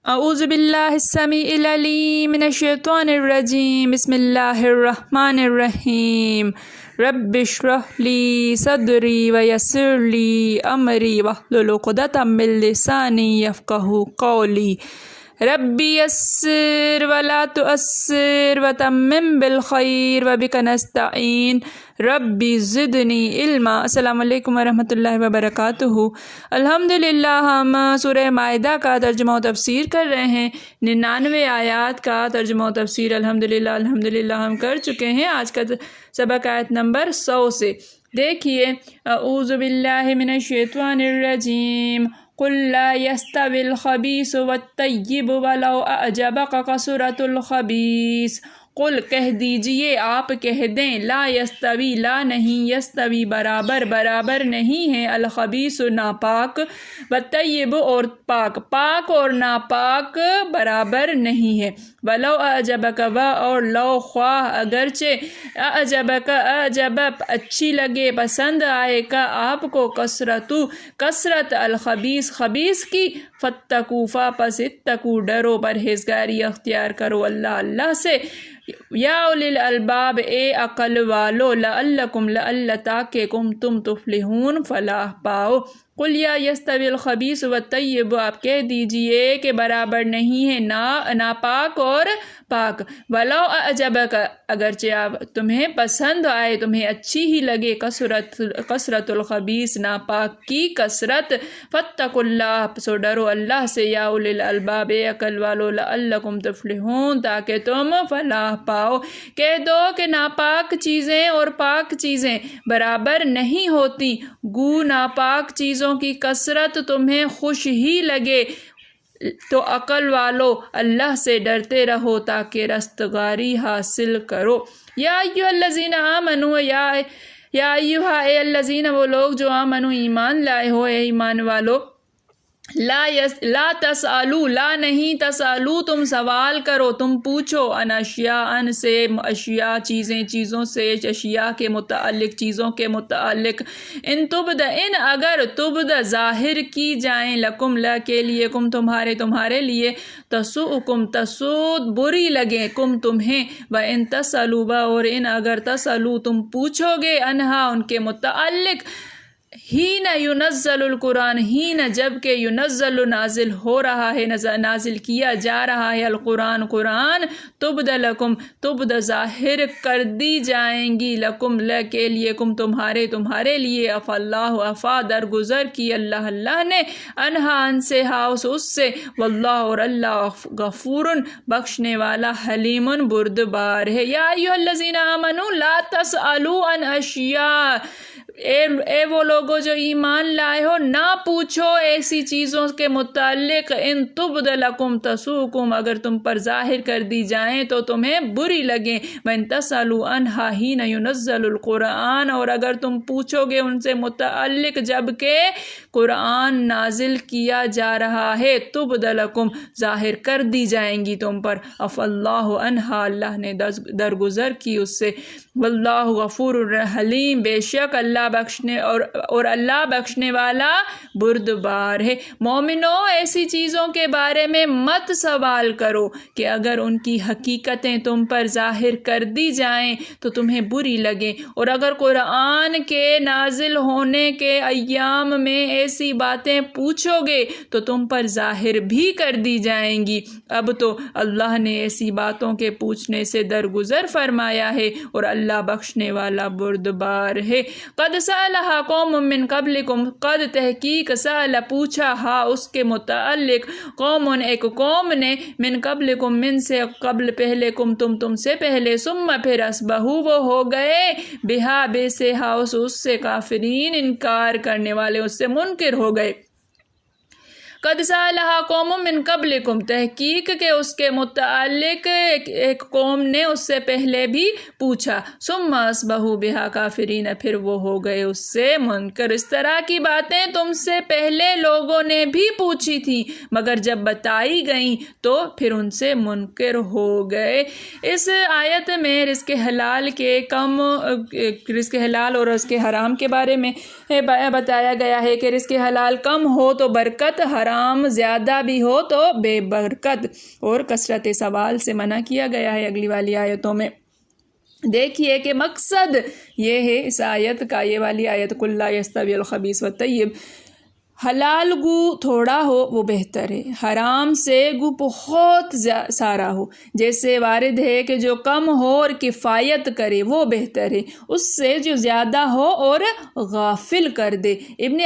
اعوذ باللہ السمیع العلیم من الشیطان الرجیم بسم اللہ الرحمن الرحیم رب اشرح لی صدری ویسر لی امری واحلل عقدۃ من لسانی یفقہوا قولی ربی یسر ولا تعسر وتمم بالخیر وبک نستعین ربی زدنی علما۔ السلام علیکم ورحمۃ اللہ وبرکاتہ۔ الحمدللہ ہم سورہ مائدہ کا ترجمہ و تفسیر کر رہے ہیں۔ 99 آیات کا ترجمہ و تفسیر الحمدللہ ہم کر چکے ہیں۔ آج کا سبق آیت نمبر 100 سے دیکھیے۔ اعوذ باللہ من الشیطان الرجیم قل لا يستوي الخبيث والطيب ولو أعجبك كثرة الخبيث۔ قل کہہ دیجئے، آپ کہہ دیں، لا یستوی، لا نہیں، یستوی برابر، برابر نہیں ہے، الخبیث ناپاک، والطیب اور پاک، پاک اور ناپاک برابر نہیں ہے، ولو اعجبک، و اور لو خواہ اگرچہ، اعجبک اعجب اچھی لگے، پسند آئے کا آپ کو، کثرت الخبیث خبیث کی، فاتقوا پس اتقوا ڈرو، پرہیزگاری اختیار کرو اللہ سے، یا اولی الالباب اے عقل والو، لعلکم تاکہ تم تفلحون فلاح پاؤ۔ قل یا یستوی الخبیث والطیب، آپ کہہ دیجئے کہ برابر نہیں ہے ناپاک اور پاک، ولو اعجبک اگرچہ آپ تمہیں پسند آئے، تمہیں اچھی ہی لگے، کثرت الخبیث ناپاک کی کثرت، فاتقوا اللہ سو ڈرو اللہ سے، یا اولی الالباب اے عقل والو، لعلکم تفلحون تاکہ تم فلاح پاؤ۔ کہہ دو کہ ناپاک چیزیں اور پاک چیزیں برابر نہیں ہوتی، گو ناپاک چیزوں کی کثرت تمہیں خوش ہی لگے تو عقل والو اللہ سے ڈرتے رہو تاکہ رستگاری حاصل کرو۔ یا ایھا الذین آمنوا، یا ایھا اے الذین وہ لوگ جو آمنوا ایمان لائے ہو، اے ایمان والو، لا تسألو، لا نہیں، تسألو تم سوال کرو، تم پوچھو، ان اشیاء ان سے، اشیاء چیزوں سے، اشیاء کے متعلق، چیزوں کے متعلق، ان تبد ان اگر تبد ظاہر کی جائیں، لکم لا کے لیے، کم تمہارے لیے، تسؤکم تسود بری لگیں، کم تمہیں، و ان تسألو اور ان اگر تسألو تم پوچھو گے، انہا ان کے متعلق، ہین ینزل القرآن، ہین جب کہ ینزل نازل ہو رہا ہے، نازل کیا جا رہا ہے، القرآن قرآن، تبد لکم تبد ظاہر کر دی جائیں گی، لکم کے لیے، کم تمہارے لیے، عفا اللہ عفا درگزر کی اللہ نے، انہا ان سے، ہاؤس اس سے، واللہ اور اللہ غفور بخشنے والا، حلیم بردبار ہے۔ یا ایھا الذین آمنوا لا تسألوا عن اشیاء، اے وہ لوگوں جو ایمان لائے ہو، نہ پوچھو ایسی چیزوں کے متعلق، ان تبد لکم تسؤکم اگر تم پر ظاہر کر دی جائیں تو تمہیں بری لگیں، وَإِن تَسْأَلُوا عَنْهَا حِينَ يُنَزَّلُ الْقُرْآنُ اور اگر تم پوچھو گے ان سے متعلق جب کہ قرآن نازل کیا جا رہا ہے، تبد لکم ظاہر کر دی جائیں گی تم پر، عفا اللہ عنہا اللہ نے درگزر کی اس سے، واللہ غفور حلیم بے شک اللہ بخشنے اور اللہ بخشنے والا بردبار ہے۔ مومنو ایسی چیزوں کے بارے میں مت سوال کرو کہ اگر ان کی حقیقتیں تم پر ظاہر کر دی جائیں تو تمہیں بری لگیں، اور اگر قرآن کے نازل ہونے کے ایام میں ایسی باتیں پوچھو گے تو تم پر ظاہر بھی کر دی جائیں گی۔ اب تو اللہ نے ایسی باتوں کے پوچھنے سے درگزر فرمایا ہے اور اللہ بخشنے والا بردبار ہے۔ قد سألہا قوم من قبلکم، قد تحقیق سأل پوچھا، ہا اس کے متعلق، قوم ایک قوم نے، من قبلکم من سے قبل پہلے، تم سے پہلے، ثم پھر اصبحوا وہ ہو گئے، بہا بے سے، ہا اس سے، کافرین انکار کرنے والے، اس سے منکر ہو گئے۔ قد سألہا قوم من قبلکم، تحقیق کہ اس کے متعلق ایک قوم نے اس سے پہلے بھی پوچھا، ثم اصبحوا بہا کافرین پھر وہ ہو گئے اس سے منکر۔ اس طرح کی باتیں تم سے پہلے لوگوں نے بھی پوچھی تھی، مگر جب بتائی گئیں تو پھر ان سے منکر ہو گئے۔ اس آیت میں رزق حلال اور رزق حرام کے بارے میں بتایا گیا ہے کہ رزق حلال کم ہو تو برکت، حرام حرام زیادہ بھی ہو تو بے برکت، اور کثرت سوال سے منع کیا گیا ہے اگلی والی آیتوں میں۔ دیکھیے کہ مقصد یہ ہے اس آیت کا، یہ والی آیت قُل لا یستوی الخبیث والطیب، حلال گو تھوڑا ہو وہ بہتر ہے، حرام سے گو بہت سارا ہو، جیسے وارد ہے کہ جو کم ہو اور کفایت کرے وہ بہتر ہے اس سے جو زیادہ ہو اور غافل کر دے۔ ابن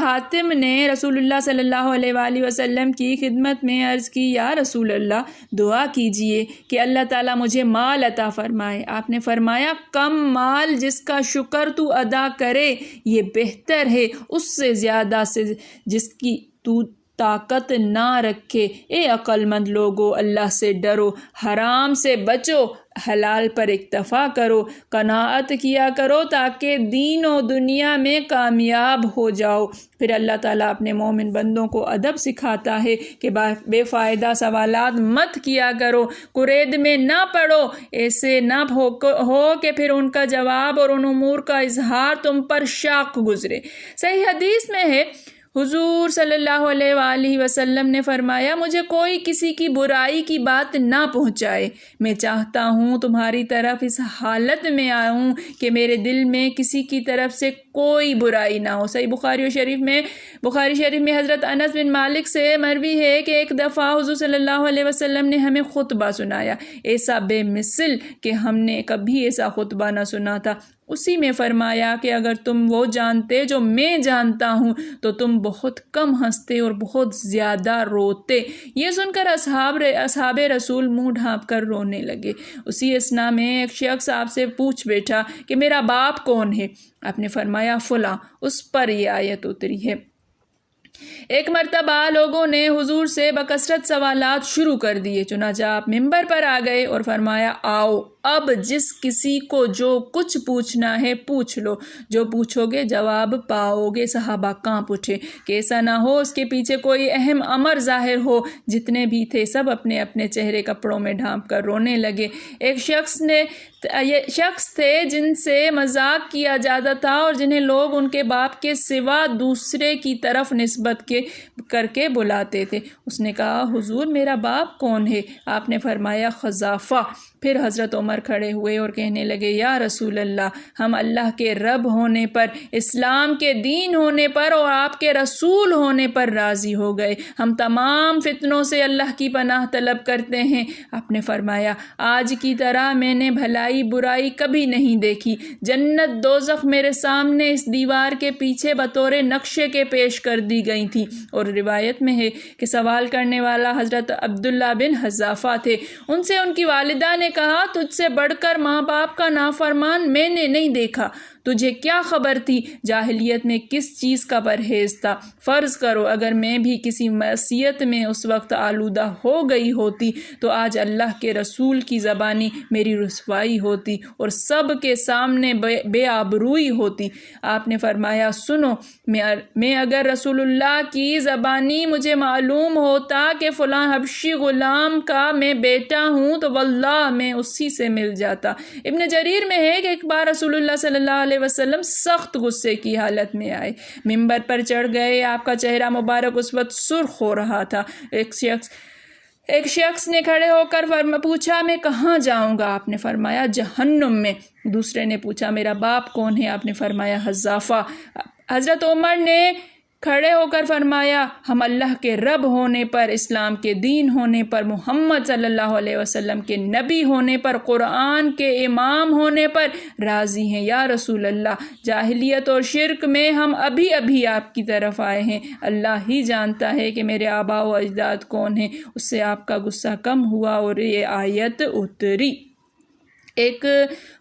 حاتم نے رسول اللہ صلی اللہ علیہ وآلہ وسلم کی خدمت میں عرض کی، یا رسول اللہ دعا کیجئے کہ اللہ تعالیٰ مجھے مال عطا فرمائے۔ آپ نے فرمایا کم مال جس کا شکر تو ادا کرے یہ بہتر ہے اس سے زیادہ سے جس کی تو طاقت نہ رکھے۔ اے عقل مند لوگو اللہ سے ڈرو، حرام سے بچو، حلال پر اکتفا کرو، قناعت کیا کرو تاکہ دین و دنیا میں کامیاب ہو جاؤ۔ پھر اللہ تعالیٰ اپنے مومن بندوں کو ادب سکھاتا ہے کہ بے فائدہ سوالات مت کیا کرو، قرید میں نہ پڑو، ایسے نہ ہو کہ پھر ان کا جواب اور ان امور کا اظہار تم پر شاق گزرے۔ صحیح حدیث میں ہے حضور صلی اللہ علیہ وآلہ وسلم نے فرمایا مجھے کوئی کسی کی برائی کی بات نہ پہنچائے، میں چاہتا ہوں تمہاری طرف اس حالت میں آؤں کہ میرے دل میں کسی کی طرف سے کوئی برائی نہ ہو۔ صحیح بخاری شریف میں حضرت انس بن مالک سے مروی ہے کہ ایک دفعہ حضور صلی اللہ علیہ وسلم نے ہمیں خطبہ سنایا، ایسا بے مثل کہ ہم نے کبھی ایسا خطبہ نہ سنا تھا۔ اسی میں فرمایا کہ اگر تم وہ جانتے جو میں جانتا ہوں تو تم بہت کم ہنستے اور بہت زیادہ روتے۔ یہ سن کر اصحاب رسول منہ ڈھانپ کر رونے لگے۔ اسی اثنا میں ایک شخص آپ سے پوچھ بیٹھا کہ میرا باپ کون ہے؟ آپ نے فرمایا فلاں۔ اس پر یہ آیت اتری ہے۔ ایک مرتبہ لوگوں نے حضور سے بکثرت سوالات شروع کر دیے، چنانچہ آپ ممبر پر آ گئے اور فرمایا آؤ اب جس کسی کو جو کچھ پوچھنا ہے پوچھ لو، جو پوچھو گے جواب پاؤ گے۔ صحابہ کانپ اٹھے کہ ایسا نہ ہو اس کے پیچھے کوئی اہم امر ظاہر ہو۔ جتنے بھی تھے سب اپنے اپنے چہرے کپڑوں میں ڈھانپ کر رونے لگے۔ ایک شخص تھے جن سے مذاق کیا جاتا تھا اور جنہیں لوگ ان کے باپ کے سوا دوسرے کی طرف نسبت کر کے بلاتے تھے۔ اس نے کہا حضور میرا باپ کون ہے؟ آپ نے فرمایا خزافہ۔ پھر حضرت عمر کھڑے ہوئے اور کہنے لگے یا رسول اللہ، ہم اللہ کے رب ہونے پر، اسلام کے دین ہونے پر اور آپ کے رسول ہونے پر راضی ہو گئے۔ ہم تمام فتنوں سے اللہ کی پناہ طلب کرتے ہیں۔ آپ نے فرمایا آج کی طرح میں نے بھلائی برائی کبھی نہیں دیکھی۔ جنت دوزخ میرے سامنے اس دیوار کے پیچھے بطور نقشے کے پیش کر دی گئی تھی۔ اور روایت میں ہے کہ سوال کرنے والا حضرت عبداللہ بن حذافہ تھے۔ ان سے ان کی والدہ نے کہا تجھ سے بڑھ کر ماں باپ کا نافرمان میں نے نہیں دیکھا، تجھے کیا خبر تھی جاہلیت میں کس چیز کا پرہیز تھا؟ فرض کرو اگر میں بھی کسی معصیت میں اس وقت آلودہ ہو گئی ہوتی تو آج اللہ کے رسول کی زبانی میری رسوائی ہوتی اور سب کے سامنے بے آبروئی ہوتی۔ آپ نے فرمایا سنو، میں اگر رسول اللہ کی زبانی مجھے معلوم ہوتا کہ فلاں حبشی غلام کا میں بیٹا ہوں تو واللہ میں اسی سے مل جاتا۔ ابن جریر میں ہے کہ ایک بار رسول اللہ صلی اللہ علیہ وسلم سخت غصے کی حالت میں آئے، ممبر پر چڑھ گئے، آپ کا چہرہ مبارک اس وقت سرخ ہو رہا تھا۔ ایک شخص نے کھڑے ہو کر پوچھا میں کہاں جاؤں گا؟ آپ نے فرمایا جہنم میں۔ دوسرے نے پوچھا میرا باپ کون ہے؟ آپ نے فرمایا حذافہ۔ حضرت عمر نے کھڑے ہو کر فرمایا ہم اللہ کے رب ہونے پر، اسلام کے دین ہونے پر، محمد صلی اللہ علیہ وسلم کے نبی ہونے پر، قرآن کے امام ہونے پر راضی ہیں یا رسول اللہ۔ جاہلیت اور شرک میں ہم ابھی آپ کی طرف آئے ہیں۔ اللہ ہی جانتا ہے کہ میرے آباء و اجداد کون ہیں۔ اس سے آپ کا غصہ کم ہوا اور یہ آیت اتری۔ ایک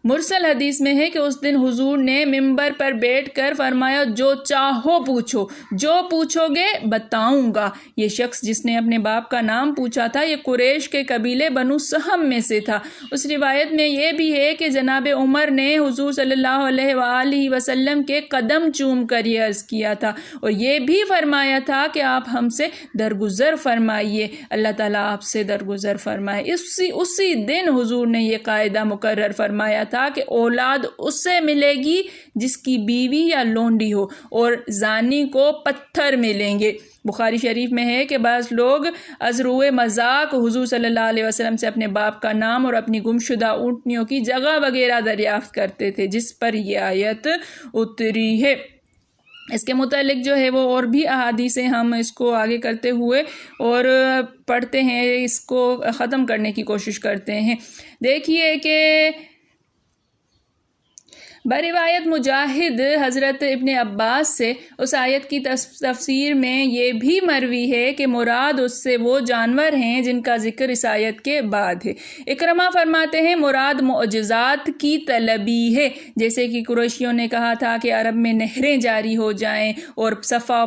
مرسل حدیث میں ہے کہ اس دن حضور نے ممبر پر بیٹھ کر فرمایا جو چاہو پوچھو، جو پوچھو گے بتاؤں گا۔ یہ شخص جس نے اپنے باپ کا نام پوچھا تھا یہ قریش کے قبیلے بنو سہم میں سے تھا۔ اس روایت میں یہ بھی ہے کہ جناب عمر نے حضور صلی اللہ علیہ وآلہ وسلم کے قدم چوم کر یہ عرض کیا تھا اور یہ بھی فرمایا تھا کہ آپ ہم سے درگزر فرمائیے، اللہ تعالیٰ آپ سے درگزر فرمائے۔ اسی دن حضور نے یہ قاعدہ مقرر فرمایا تھا کہ اولاد اس سے ملے گی جس کی بیوی یا لونڈی ہو، اور زانی کو پتھر ملیں گے۔ بخاری شریف میں ہے کہ بعض لوگ از روئے مذاق حضور صلی اللہ علیہ وسلم سے اپنے باپ کا نام اور اپنی گمشدہ اونٹنیوں کی جگہ وغیرہ دریافت کرتے تھے، جس پر یہ آیت اتری ہے۔ اس کے متعلق جو ہے وہ اور بھی احادیث ہیں، ہم اس کو آگے کرتے ہوئے اور پڑھتے ہیں، اس کو ختم کرنے کی کوشش کرتے ہیں۔ دیکھیے کہ بروایت مجاہد حضرت ابن عباس سے اس آیت کی تفسیر میں یہ بھی مروی ہے کہ مراد اس سے وہ جانور ہیں جن کا ذکر اس آیت کے بعد ہے۔ اکرمہ فرماتے ہیں مراد معجزات کی طلبی ہے، جیسے کہ قریشیوں نے کہا تھا کہ عرب میں نہریں جاری ہو جائیں اور صفا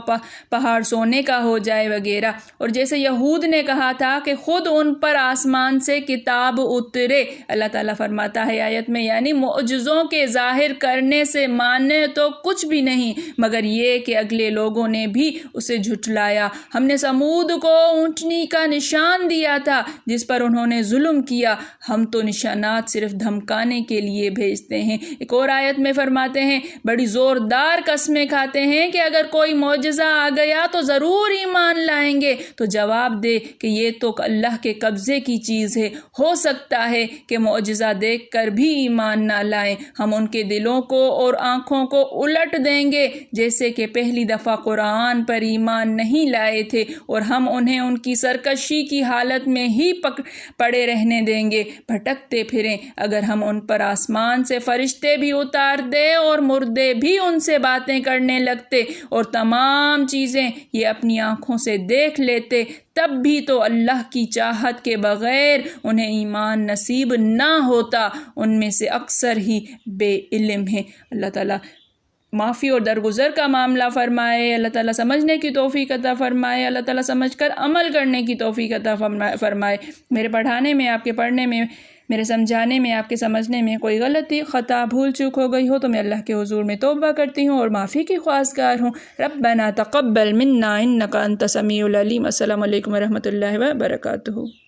پہاڑ سونے کا ہو جائے وغیرہ، اور جیسے یہود نے کہا تھا کہ خود ان پر آسمان سے کتاب اترے۔ اللہ تعالیٰ فرماتا ہے آیت میں، یعنی معجزوں کے ظاہر کرنے سے مانے تو کچھ بھی نہیں، مگر یہ کہ اگلے لوگوں نے بھی اسے جھٹلایا۔ ہم نے سمود کو اونٹنی کا نشان دیا تھا جس پر انہوں نے ظلم کیا، ہم تو نشانات صرف دھمکانے کے لیے بھیجتے ہیں۔ ایک اور آیت میں فرماتے ہیں بڑی زوردار قسمیں کھاتے ہیں کہ اگر کوئی معجزہ آ گیا تو ضرور ایمان لائیں گے، تو جواب دے کہ یہ تو اللہ کے قبضے کی چیز ہے، ہو سکتا ہے کہ معجزہ دیکھ کر بھی ایمان نہ لائیں، ہم ان کے دلوں کو اور آنکھوں کو الٹ دیں گے جیسے کہ پہلی دفعہ قرآن پر ایمان نہیں لائے تھے، اور ہم انہیں ان کی سرکشی کی حالت میں ہی پڑے رہنے دیں گے، بھٹکتے پھریں۔ اگر ہم ان پر آسمان سے فرشتے بھی اتار دے اور مردے بھی ان سے باتیں کرنے لگتے اور تمام چیزیں یہ اپنی آنکھوں سے دیکھ لیتے، تب بھی تو اللہ کی چاہت کے بغیر انہیں ایمان نصیب نہ ہوتا، ان میں سے اکثر ہی بے علم ہیں۔ اللہ تعالیٰ معافی اور درگزر کا معاملہ فرمائے، اللہ تعالیٰ سمجھنے کی توفیق عطا فرمائے، اللہ تعالیٰ سمجھ کر عمل کرنے کی توفیق عطا فرمائے۔ میرے پڑھانے میں، آپ کے پڑھنے میں، میرے سمجھانے میں، آپ کے سمجھنے میں کوئی غلطی، خطا، بھول چوک ہو گئی ہو تو میں اللہ کے حضور میں توبہ کرتی ہوں اور معافی کی خواستگار ہوں۔ ربنا تقبل منا انک انت السمیع العلیم۔ السلام علیکم ورحمۃ اللہ وبرکاتہ۔